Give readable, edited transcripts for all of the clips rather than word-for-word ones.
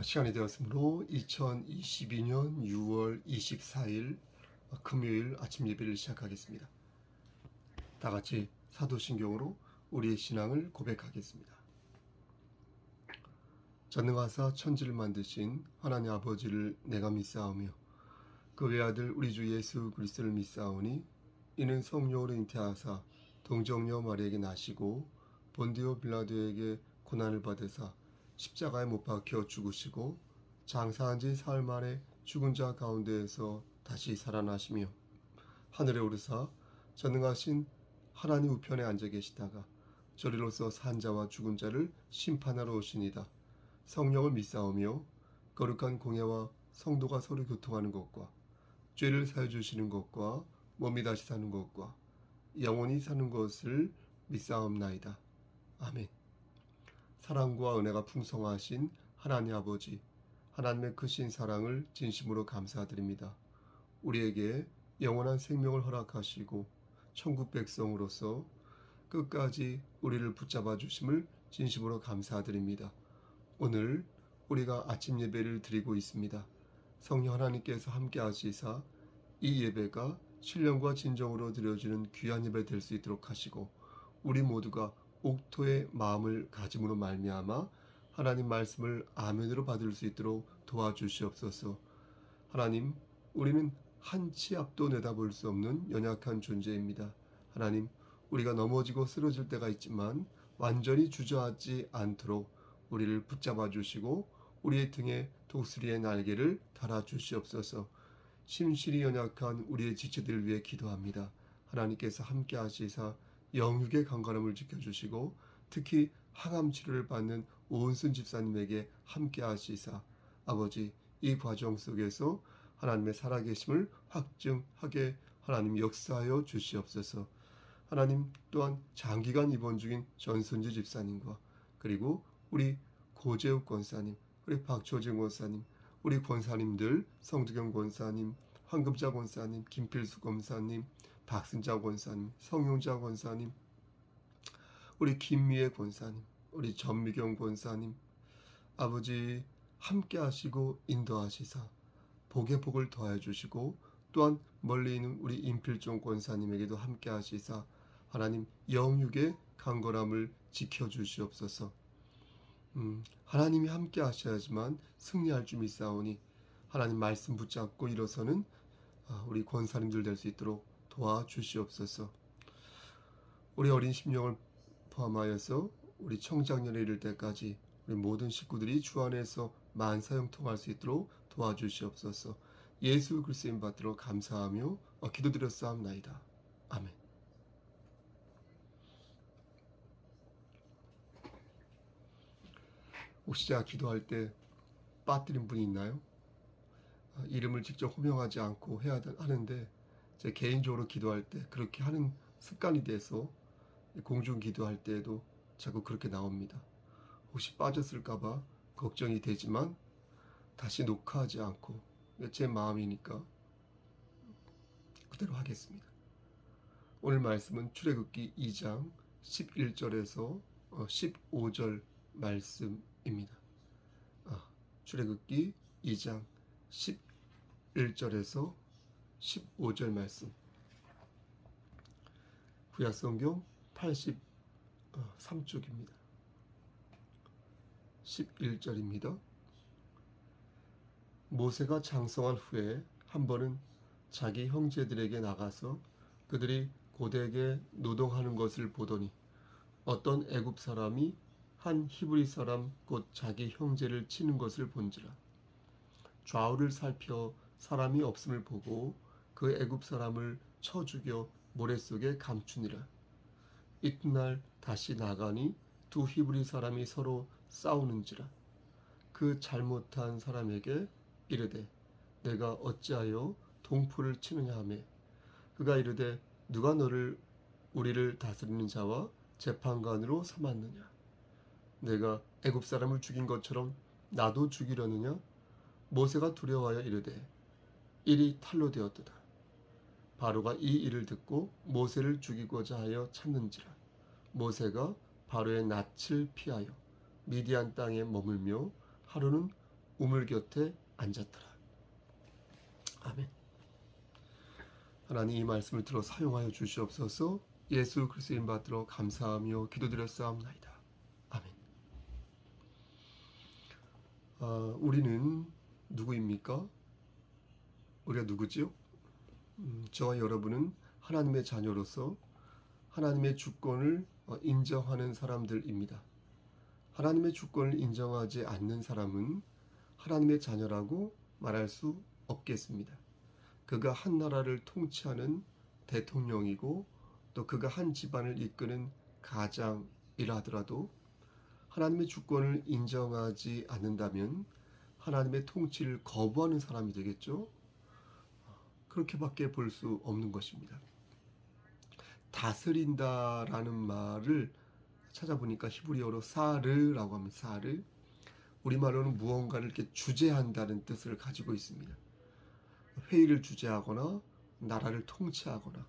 시간이 되었으므로 2022년 6월 24일 금요일 아침 예배를 시작하겠습니다. 다 같이 사도신경으로 우리의 신앙을 고백하겠습니다. 전능하사 천지를 만드신 하나님 아버지를 내가 믿사오며 그 외아들 우리 주 예수 그리스도를 믿사오니 이는 성령으로 잉태하사 동정녀 마리에게 나시고 본디오 빌라도에게 고난을 받으사 십자가에 못 박혀 죽으시고 장사한 지 사흘 만에 죽은 자 가운데에서 다시 살아나시며 하늘에 오르사 전능하신 하나님 우편에 앉아 계시다가 저리로서 산 자와 죽은 자를 심판하러 오시니다. 성령을 믿사오며 거룩한 공예와 성도가 서로 교통하는 것과 죄를 사해 주시는 것과 몸이 다시 사는 것과 영원히 사는 것을 믿사옵나이다. 아멘. 사랑과 은혜가 풍성하신 하나님 아버지, 하나님의 크신 사랑을 진심으로 감사드립니다. 우리에게 영원한 생명을 허락하시고 천국 백성으로서 끝까지 우리를 붙잡아 주심을 진심으로 감사드립니다. 오늘 우리가 아침 예배를 드리고 있습니다. 성령 하나님께서 함께 하시사 이 예배가 신령과 진정으로 드려지는 귀한 예배 될 수 있도록 하시고 우리 모두가 옥토의 마음을 가짐으로 말미암아 하나님 말씀을 아멘으로 받을 수 있도록 도와주시옵소서. 하나님, 우리는 한 치 앞도 내다볼 수 없는 연약한 존재입니다. 하나님, 우리가 넘어지고 쓰러질 때가 있지만 완전히 주저하지 않도록 우리를 붙잡아 주시고 우리의 등에 독수리의 날개를 달아 주시옵소서. 심실이 연약한 우리의 지체들을 위해 기도합니다. 하나님께서 함께 하시사 영육의 건강함을 지켜주시고 특히 항암 치료를 받는 오은순 집사님에게 함께 하시사 아버지 이 과정 속에서 하나님의 살아계심을 확증하게 하나님 역사하여 주시옵소서. 하나님 또한 장기간 입원 중인 전순지 집사님과 그리고 우리 고재욱 권사님, 우리 박초진 권사님, 우리 권사님들 성두경 권사님, 황금자 권사님, 김필수 권사님, 박승자 권사님, 성용자 권사님, 우리 김미애 권사님, 우리 전미경 권사님, 아버지 함께 하시고 인도하시사 복의 복을 더해 주시고 또한 멀리 있는 우리 임필종 권사님에게도 함께 하시사 하나님 영육의 강건함을 지켜주시옵소서. 하나님이 함께 하셔야지만 승리할 줄 믿사오니 하나님 말씀 붙잡고 일어서는 우리 권사님들 될 수 있도록 도와주시옵소서. 우리 어린 심령을 포함하여서 우리 청장년에 이를 때까지 우리 모든 식구들이 주 안에서 만사형통할 수 있도록 도와주시옵소서. 예수 그리스도인 받들어 감사하며 기도드렸사옵나이다. 아멘. 혹시 제가 기도할 때 빠뜨린 분이 있나요? 이름을 직접 호명하지 않고 해야 하는데 제 개인적으로 기도할 때 그렇게 하는 습관이 돼서 공중 기도할 때에도 자꾸 그렇게 나옵니다. 혹시 빠졌을까봐 걱정이 되지만 다시 녹화하지 않고 제 마음이니까 그대로 하겠습니다. 오늘 말씀은 출애굽기 2장 11절에서 15절 말씀입니다. 출애굽기 2장 11절에서 15절 말씀. 구약성경 83쪽입니다. 11절입니다. 모세가 장성한 후에 한 번은 자기 형제들에게 나가서 그들이 고되게 노동하는 것을 보더니 어떤 애굽 사람이 한 히브리 사람 곧 자기 형제를 치는 것을 본지라. 좌우를 살펴 사람이 없음을 보고 그 애굽 사람을 쳐 죽여 모래 속에 감추니라. 이튿날 다시 나가니 두 히브리 사람이 서로 싸우는지라. 그 잘못한 사람에게 이르되 내가 어찌하여 동포를 치느냐 하며 그가 이르되 누가 너를 우리를 다스리는 자와 재판관으로 삼았느냐. 내가 애굽 사람을 죽인 것처럼 나도 죽이려느냐. 모세가 두려워하여 이르되 일이 탈로 되었도다. 바로가 이 일을 듣고 모세를 죽이고자 하여 찾는지라. 모세가 바로의 낯을 피하여 미디안 땅에 머물며 하루는 우물 곁에 앉았더라. 아멘. 하나님 이 말씀을 들어 사용하여 주시옵소서. 예수 그리스도 이름 받들어 감사하며 기도드렸사옵나이다. 아멘. 우리는 누구입니까? 우리가 누구지요? 저와 여러분은 하나님의 자녀로서 하나님의 주권을 인정하는 사람들입니다. 하나님의 주권을 인정하지 않는 사람은 하나님의 자녀라고 말할 수 없겠습니다. 그가 한 나라를 통치하는 대통령이고 또 그가 한 집안을 이끄는 가장이라 하더라도 하나님의 주권을 인정하지 않는다면 하나님의 통치를 거부하는 사람이 되겠죠. 그렇게밖에 볼 수 없는 것입니다. 다스린다라는 말을 찾아보니까 히브리어로 사르라고 합니다. 사르. 우리말로는 무언가를 이렇게 주재한다는 뜻을 가지고 있습니다. 회의를 주재하거나 나라를 통치하거나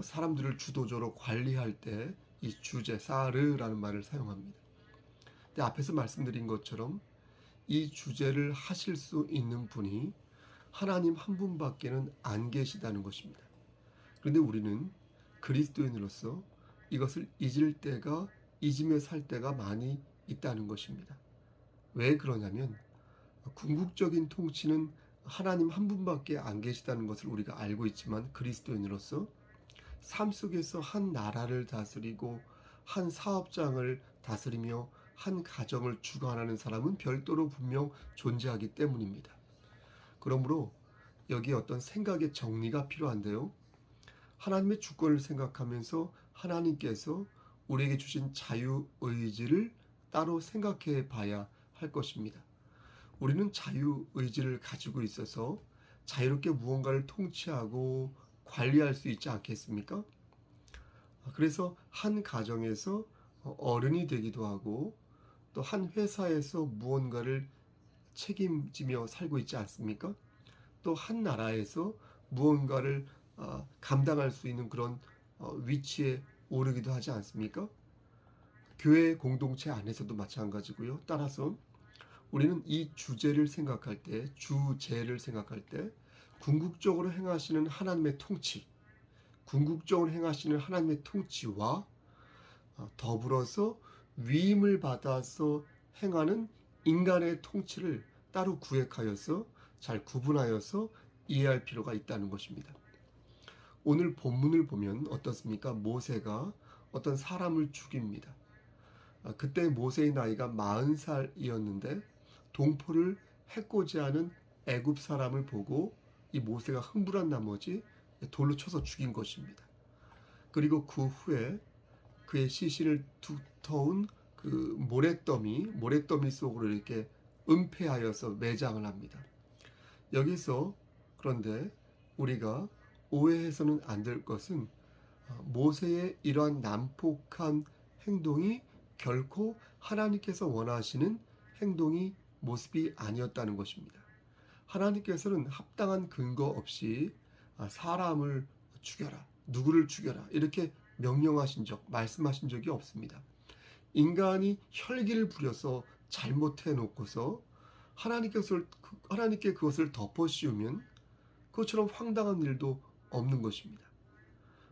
사람들을 주도적으로 관리할 때 이 주재, 사르라는 말을 사용합니다. 근데 앞에서 말씀드린 것처럼 이 주재를 하실 수 있는 분이 하나님 한 분밖에는 안 계시다는 것입니다. 그런데 우리는 그리스도인으로서 이것을 잊으며 살 때가 많이 있다는 것입니다. 왜 그러냐면 궁극적인 통치는 하나님 한 분밖에 안 계시다는 것을 우리가 알고 있지만 그리스도인으로서 삶 속에서 한 나라를 다스리고 한 사업장을 다스리며 한 가정을 주관하는 사람은 별도로 분명 존재하기 때문입니다. 그러므로 여기에 어떤 생각의 정리가 필요한데요. 하나님의 주권을 생각하면서 하나님께서 우리에게 주신 자유의지를 따로 생각해 봐야 할 것입니다. 우리는 자유의지를 가지고 있어서 자유롭게 무언가를 통치하고 관리할 수 있지 않겠습니까? 그래서 한 가정에서 어른이 되기도 하고 또 한 회사에서 무언가를 책임지며 살고 있지 않습니까? 또 한 나라에서 무언가를 감당할 수 있는 그런 위치에 오르기도 하지 않습니까? 교회 공동체 안에서도 마찬가지고요. 따라서 우리는 이 주제를 생각할 때, 주제를 생각할 때 궁극적으로 행하시는 하나님의 통치, 궁극적으로 행하시는 하나님의 통치와 더불어서 위임을 받아서 행하는 인간의 통치를 따로 구획하여서 잘 구분하여서 이해할 필요가 있다는 것입니다. 오늘 본문을 보면 어떻습니까? 모세가 어떤 사람을 죽입니다. 그때 모세의 나이가 40살이었는데 동포를 해코지하는 애굽 사람을 보고 이 모세가 흥분한 나머지 돌로 쳐서 죽인 것입니다. 그리고 그 후에 그의 시신을 두터운 그 모래더미 속으로 이렇게 은폐하여서 매장을 합니다. 여기서 그런데 우리가 오해해서는 안 될 것은 모세의 이러한 난폭한 행동이 결코 하나님께서 원하시는 행동이 모습이 아니었다는 것입니다. 하나님께서는 합당한 근거 없이 사람을 죽여라, 누구를 죽여라 이렇게 말씀하신 적이 없습니다. 인간이 혈기를 부려서 잘못해 놓고서 하나님께 그것을 덮어씌우면 그것처럼 황당한 일도 없는 것입니다.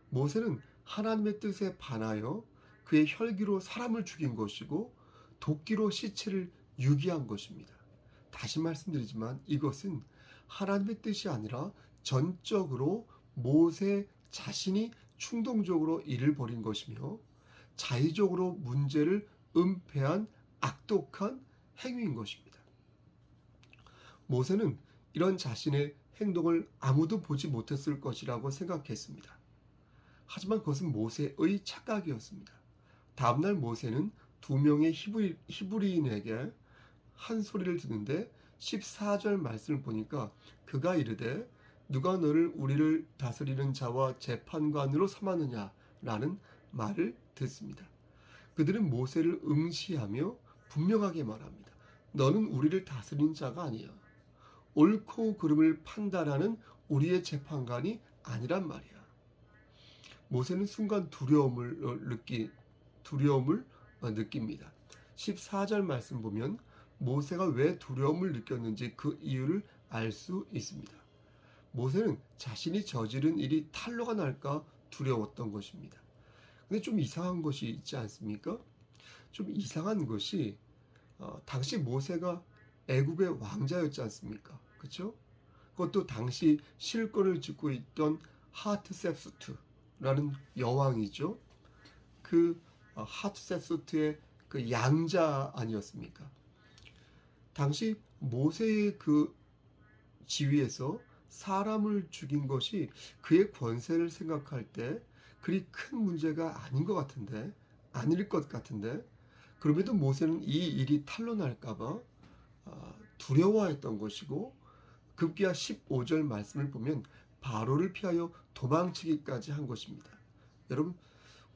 모세는 하나님의 뜻에 반하여 그의 혈기로 사람을 죽인 것이고 도끼로 시체를 유기한 것입니다. 다시 말씀드리지만 이것은 하나님의 뜻이 아니라 전적으로 모세 자신이 충동적으로 일을 벌인 것이며 자의적으로 문제를 은폐한 악독한 행위인 것입니다. 모세는 이런 자신의 행동을 아무도 보지 못했을 것이라고 생각했습니다. 하지만 그것은 모세의 착각이었습니다. 다음날 모세는 2명의 히브리인에게 한 소리를 듣는데 14절 말씀을 보니까 그가 이르되 누가 너를 우리를 다스리는 자와 재판관으로 삼았느냐 라는 말을 듣습니다. 그들은 모세를 응시하며 분명하게 말합니다. 너는 우리를 다스리는 자가 아니야. 옳고 그름을 판단하는 우리의 재판관이 아니란 말이야. 모세는 순간 두려움을 느낍니다. 14절 말씀 보면 모세가 왜 두려움을 느꼈는지 그 이유를 알 수 있습니다. 모세는 자신이 저지른 일이 탄로가 날까 두려웠던 것입니다. 근데 좀 이상한 것이 있지 않습니까? 좀 이상한 것이 당시 모세가 애굽의 왕자였지 않습니까? 그렇죠? 그것도 당시 실권을 쥐고 있던 하트셉수트라는 여왕이죠. 그 하트셉수트의 그 양자 아니었습니까? 당시 모세의 그 지위에서 사람을 죽인 것이 그의 권세를 생각할 때 그리 큰 문제가 아닌 것 같은데, 아닐 것 같은데, 그럼에도 모세는 이 일이 탄로날까봐 두려워했던 것이고, 급기야 15절 말씀을 보면 바로를 피하여 도망치기까지 한 것입니다. 여러분,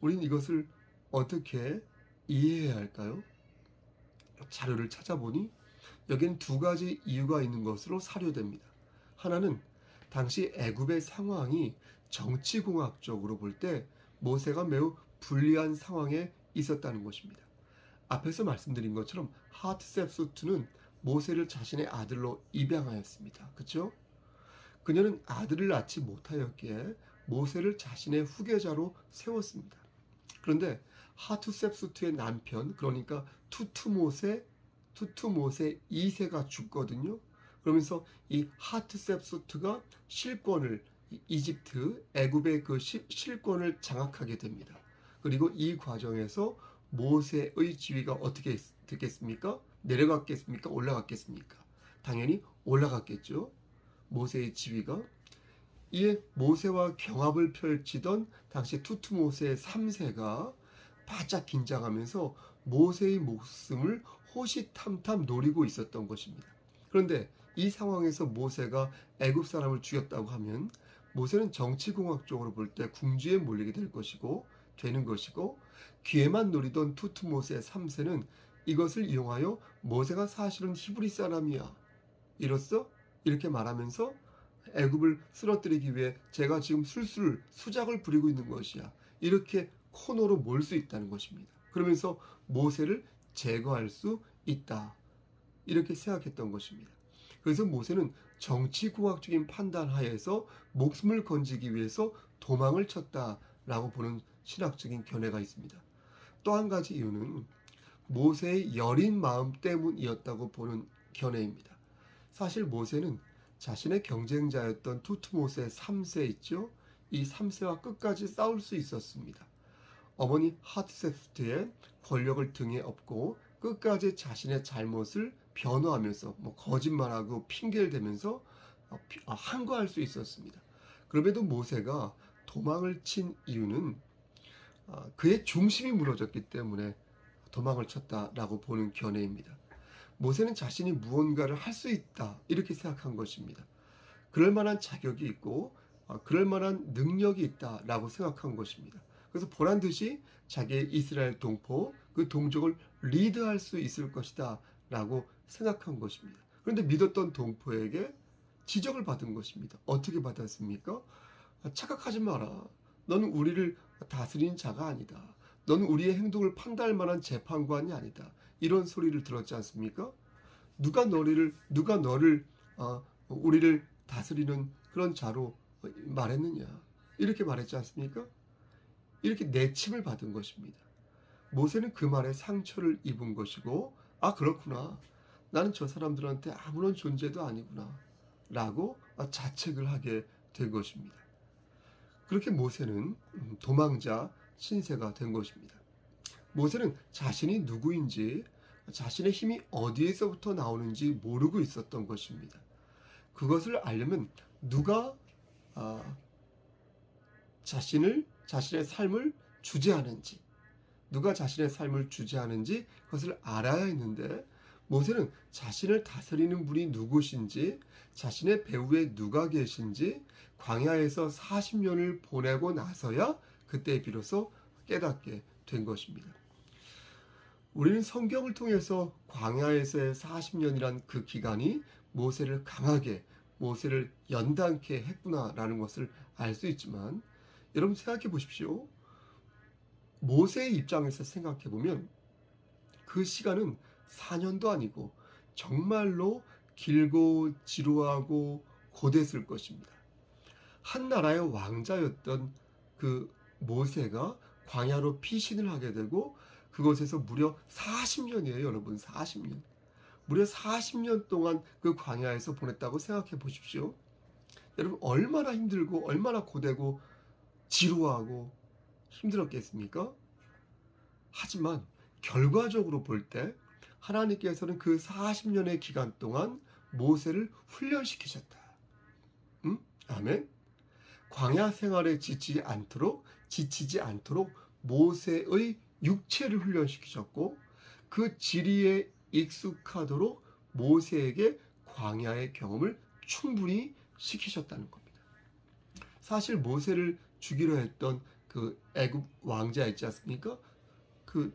우린 이것을 어떻게 이해해야 할까요? 자료를 찾아보니 여기엔 두 가지 이유가 있는 것으로 사료됩니다. 하나는 당시 애굽의 상황이 정치공학적으로 볼 때 모세가 매우 불리한 상황에 있었다는 것입니다. 앞에서 말씀드린 것처럼 하트셉수트는 모세를 자신의 아들로 입양하였습니다. 그렇죠? 그녀는 아들을 낳지 못하였기에 모세를 자신의 후계자로 세웠습니다. 그런데 하트셉수트의 남편, 그러니까 투투모세 2세가 죽거든요. 그러면서 이 하트셉수트가 실권을, 이집트, 애굽의 그 실권을 장악하게 됩니다. 그리고 이 과정에서 모세의 지위가 어떻게 됐겠습니까? 내려갔겠습니까? 올라갔겠습니까? 당연히 올라갔겠죠. 모세의 지위가. 이에 모세와 경합을 펼치던 당시 투투모세 3세가 바짝 긴장하면서 모세의 목숨을 호시탐탐 노리고 있었던 것입니다. 그런데 이 상황에서 모세가 애굽 사람을 죽였다고 하면 모세는 정치공학적으로 볼 때 궁지에 몰리게 되는 것이고 기회만 노리던 투투모세 3세는 이것을 이용하여 모세가 사실은 히브리 사람이야, 이로써 이렇게 말하면서 애굽을 쓰러뜨리기 위해 제가 지금 술술 수작을 부리고 있는 것이야, 이렇게 코너로 몰 수 있다는 것입니다. 그러면서 모세를 제거할 수 있다, 이렇게 생각했던 것입니다. 그래서 모세는 정치공학적인 판단 하에서 목숨을 건지기 위해서 도망을 쳤다라고 보는 신학적인 견해가 있습니다. 또 한 가지 이유는 모세의 여린 마음 때문이었다고 보는 견해입니다. 사실 모세는 자신의 경쟁자였던 투투모세 3세 있죠? 이 3세와 끝까지 싸울 수 있었습니다. 어머니 하트셉수트의 권력을 등에 업고 끝까지 자신의 잘못을 변호하면서 거짓말하고 핑계를 대면서 항거할 수 있었습니다. 그럼에도 모세가 도망을 친 이유는 그의 중심이 무너졌기 때문에 도망을 쳤다라고 보는 견해입니다. 모세는 자신이 무언가를 할 수 있다, 이렇게 생각한 것입니다. 그럴 만한 자격이 있고 그럴 만한 능력이 있다라고 생각한 것입니다. 그래서 보란 듯이 자기의 이스라엘 동포, 그 동족을 리드할 수 있을 것이다 라고 생각한 것입니다. 그런데 믿었던 동포에게 지적을 받은 것입니다. 어떻게 받았습니까? 착각하지 마라. 너는 우리를 다스리는 자가 아니다. 너는 우리의 행동을 판단할 만한 재판관이 아니다. 이런 소리를 들었지 않습니까? 누가 너를 우리를 다스리는 그런 자로 말했느냐, 이렇게 말했지 않습니까? 이렇게 내침을 받은 것입니다. 모세는 그 말에 상처를 입은 것이고, 그렇구나, 나는 저 사람들한테 아무런 존재도 아니구나 라고 자책을 하게 된 것입니다. 그렇게 모세는 도망자 신세가 된 것입니다. 모세는 자신이 누구인지, 자신의 힘이 어디에서부터 나오는지 모르고 있었던 것입니다. 그것을 알려면 누가 자신의 삶을 주재하는지, 그것을 알아야 했는데, 모세는 자신을 다스리는 분이 누구신지, 자신의 배후에 누가 계신지 광야에서 40년을 보내고 나서야 그때 비로소 깨닫게 된 것입니다. 우리는 성경을 통해서 광야에서의 40년이란 그 기간이 모세를 강하게, 모세를 연단케 했구나라는 것을 알 수 있지만, 여러분 생각해 보십시오. 모세의 입장에서 생각해 보면 그 시간은 4년도 아니고 정말로 길고 지루하고 고됐을 것입니다. 한 나라의 왕자였던 그 모세가 광야로 피신을 하게 되고 그곳에서 무려 40년이에요, 여러분. 40년. 무려 40년 동안 그 광야에서 보냈다고 생각해 보십시오. 여러분, 얼마나 힘들고 얼마나 고되고 지루하고 힘들었겠습니까? 하지만 결과적으로 볼 때 하나님께서는 그 40년의 기간 동안 모세를 훈련시키셨다. 아멘. 광야 생활에 지치지 않도록 모세의 육체를 훈련시키셨고 그 지리에 익숙하도록 모세에게 광야의 경험을 충분히 시키셨다는 겁니다. 사실 모세를 죽이려 했던 그 애굽 왕자 있지 않습니까? 그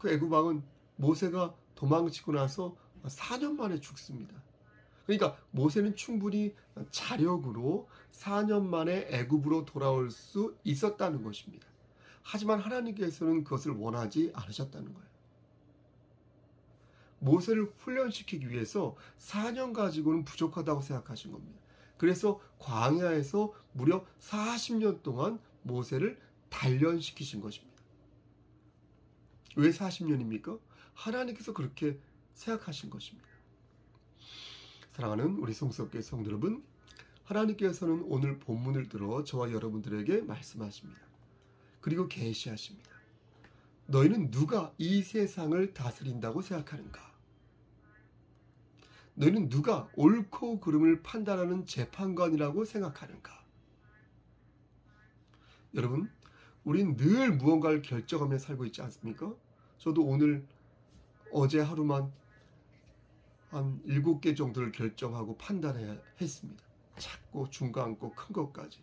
애굽 왕은 모세가 도망치고 나서 4년 만에 죽습니다. 그러니까 모세는 충분히 자력으로 4년 만에 애굽으로 돌아올 수 있었다는 것입니다. 하지만 하나님께서는 그것을 원하지 않으셨다는 거예요. 모세를 훈련시키기 위해서 4년 가지고는 부족하다고 생각하신 겁니다. 그래서 광야에서 무려 40년 동안 모세를 단련시키신 것입니다. 왜 40년입니까? 하나님께서 그렇게 생각하신 것입니다. 사랑하는 우리 성석교회 성도 여러분, 하나님께서는 오늘 본문을 들어 저와 여러분들에게 말씀하십니다. 그리고 계시하십니다. 너희는 누가 이 세상을 다스린다고 생각하는가? 너희는 누가 옳고 그름을 판단하는 재판관이라고 생각하는가? 여러분, 우린 늘 무언가를 결정하며 살고 있지 않습니까? 저도 어제 하루만 한 7개 정도를 결정하고 판단해야 했습니다. 작고 중간고 큰 것까지.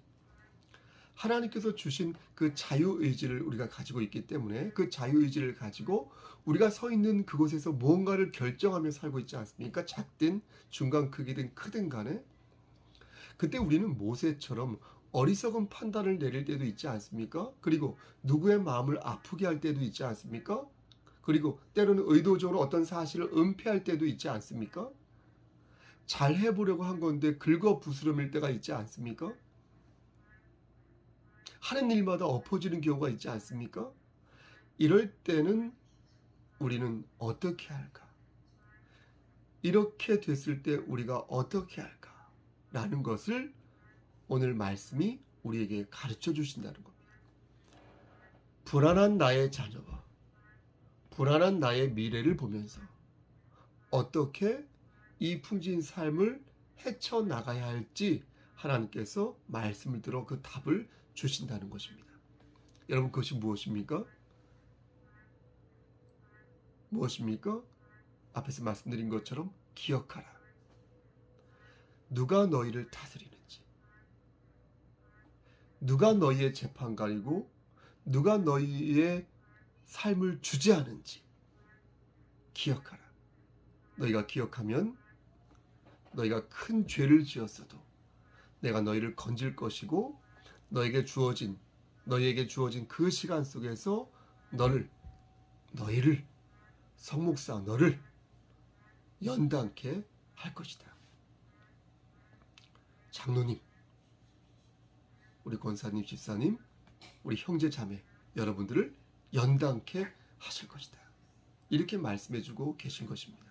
하나님께서 주신 그 자유의지를 우리가 가지고 있기 때문에 그 자유의지를 가지고 우리가 서 있는 그곳에서 무언가를 결정하며 살고 있지 않습니까? 작든 중간 크기든 크든 간에. 그때 우리는 모세처럼 어리석은 판단을 내릴 때도 있지 않습니까? 그리고 누구의 마음을 아프게 할 때도 있지 않습니까? 그리고 때로는 의도적으로 어떤 사실을 은폐할 때도 있지 않습니까? 잘 해보려고 한 건데 긁어 부스럼일 때가 있지 않습니까? 하는 일마다 엎어지는 경우가 있지 않습니까? 이럴 때는 우리는 어떻게 할까? 이렇게 됐을 때 우리가 어떻게 할까? 라는 것을 오늘 말씀이 우리에게 가르쳐 주신다는 겁니다. 불안한 나의 자녀와 불안한 나의 미래를 보면서 어떻게 이 풍진 삶을 헤쳐나가야 할지 하나님께서 말씀을 들어 그 답을 주신다는 것입니다. 여러분, 그것이 무엇입니까? 무엇입니까? 앞에서 말씀드린 것처럼 기억하라. 누가 너희를 다스리는지, 누가 너희의 재판관이고 누가 너희의 삶을 주재하는지 기억하라. 너희가 기억하면 너희가 큰 죄를 지었어도 내가 너희를 건질 것이고 너희에게 주어진 그 시간 속에서 너희를 성목사 너를 연단케 할 것이다. 장로님, 우리 권사님, 집사님, 우리 형제 자매 여러분들을 연단케 하실 것이다. 이렇게 말씀해주고 계신 것입니다.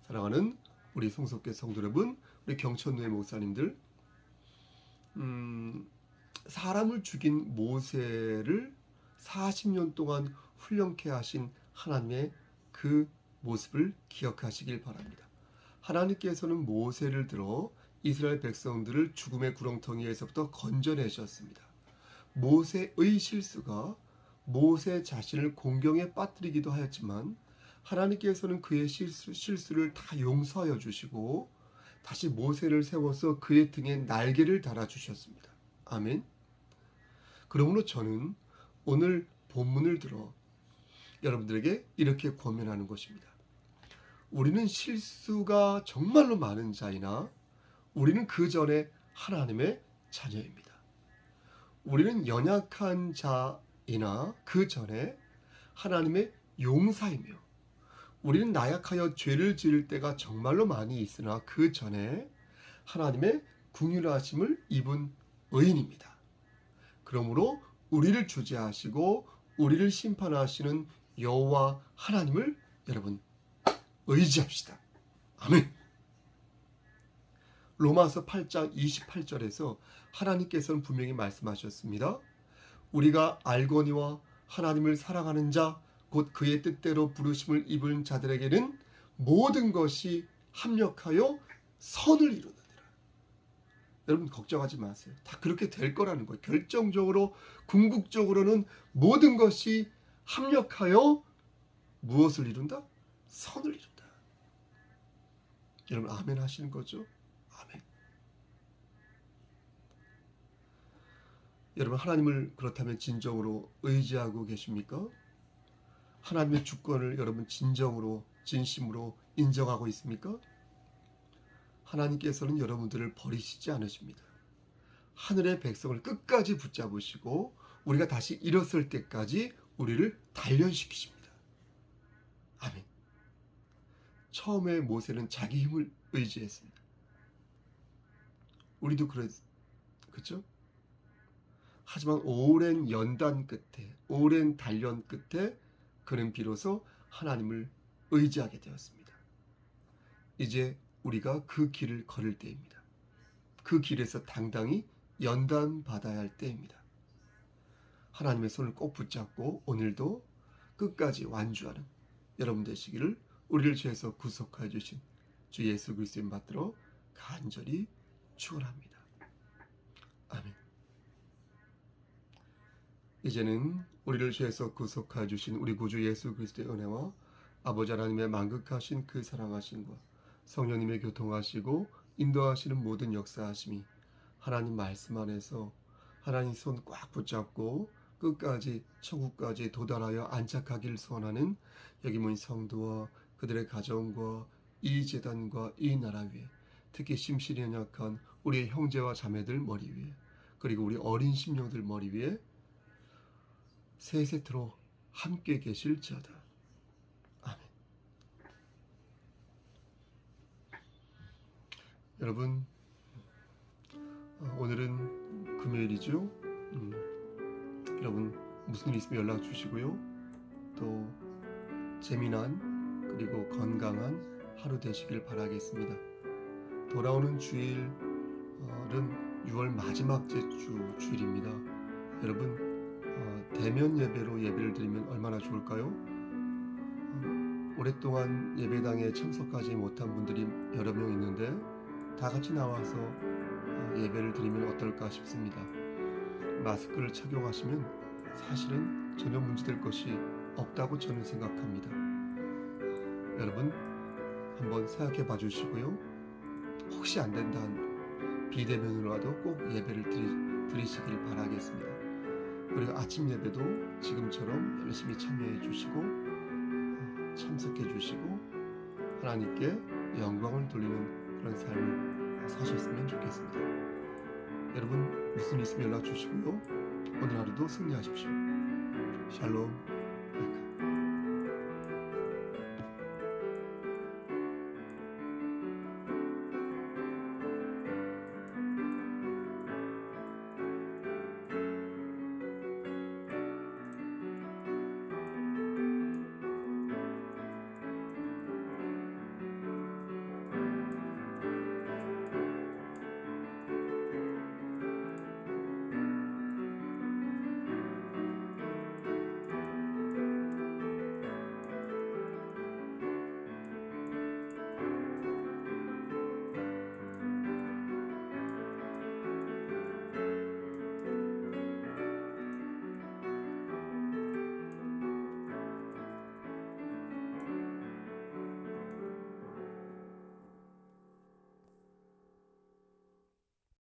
사랑하는 우리 성석교회 성도 여러분, 우리 경천노예 목사님들, 사람을 죽인 모세를 40년 동안 훈련케 하신 하나님의 그 모습을 기억하시길 바랍니다. 하나님께서는 모세를 들어 이스라엘 백성들을 죽음의 구렁텅이에서부터 건져내셨습니다. 모세의 실수가 모세 자신을 공경에 빠뜨리기도 하였지만 하나님께서는 그의 실수를 다 용서하여 주시고 다시 모세를 세워서 그의 등에 날개를 달아주셨습니다. 아멘. 그러므로 저는 오늘 본문을 들어 여러분들에게 이렇게 권면하는 것입니다. 우리는 실수가 정말로 많은 자이나 우리는 그 전에 하나님의 자녀입니다. 우리는 연약한 자이나 그 전에 하나님의 용사이며 우리는 나약하여 죄를 지을 때가 정말로 많이 있으나 그 전에 하나님의 긍휼하심을 입은 의인입니다. 그러므로 우리를 주재하시고 우리를 심판하시는 여호와 하나님을 여러분 의지합시다. 아멘. 로마서 8장 28절에서 하나님께서는 분명히 말씀하셨습니다. 우리가 알거니와 하나님을 사랑하는 자 곧 그의 뜻대로 부르심을 입은 자들에게는 모든 것이 합력하여 선을 이루느니라. 여러분 걱정하지 마세요. 다 그렇게 될 거라는 거예요. 결정적으로 궁극적으로는 모든 것이 합력하여 무엇을 이룬다? 선을 이룬다. 여러분 아멘 하시는 거죠? 아멘. 여러분 하나님을 그렇다면 진정으로 의지하고 계십니까? 하나님의 주권을 여러분 진정으로 진심으로 인정하고 있습니까? 하나님께서는 여러분들을 버리시지 않으십니다. 하늘의 백성을 끝까지 붙잡으시고 우리가 다시 일어설 때까지 우리를 단련시키십니다. 아멘. 처음에 모세는 자기 힘을 의지했습니다. 우리도 그렇죠? 하지만 오랜 연단 끝에, 오랜 단련 끝에 그는 비로소 하나님을 의지하게 되었습니다. 이제 우리가 그 길을 걸을 때입니다. 그 길에서 당당히 연단받아야 할 때입니다. 하나님의 손을 꼭 붙잡고 오늘도 끝까지 완주하는 여러분 되시기를 우리를 죄에서 구속하여 주신 주 예수 그리스도의 받들어 간절히 축원합니다. 아멘. 이제는 우리를 죄에서 구속하여 주신 우리 구주 예수 그리스도의 은혜와 아버지 하나님의 만극하신 그 사랑하심과 성령님의 교통하시고 인도하시는 모든 역사하심이 하나님 말씀 안에서 하나님 손 꽉 붙잡고 끝까지 천국까지 도달하여 안착하기를 소원하는 여기 모인 성도와 그들의 가정과 이 제단과 이 나라 위에 특히 심실이 연약한 우리의 형제와 자매들 머리 위에 그리고 우리 어린 심령들 머리 위에 세세토록 함께 계실지어다. 아멘. 여러분 오늘은 금요일이죠. 여러분 무슨 일 있으면 연락 주시고요. 또 재미난 그리고 건강한 하루 되시길 바라겠습니다. 돌아오는 주일은 6월 마지막 주일입니다. 여러분 대면 예배로 예배를 드리면 얼마나 좋을까요? 오랫동안 예배당에 참석하지 못한 분들이 여러 명 있는데 다 같이 나와서 예배를 드리면 어떨까 싶습니다. 마스크를 착용하시면 사실은 전혀 문제될 것이 없다고 저는 생각합니다. 여러분 한번 생각해 봐 주시고요. 혹시 안 된다면 비대면으로라도 꼭 예배를 드리시길 바라겠습니다. 그리고 아침 예배도 지금처럼 열심히 참여해 주시고 참석해 주시고 하나님께 영광을 돌리는 그런 삶을 사셨으면 좋겠습니다. 여러분 무슨 일 있으면 연락 주시고요. 오늘 하루도 승리하십시오. 샬롬.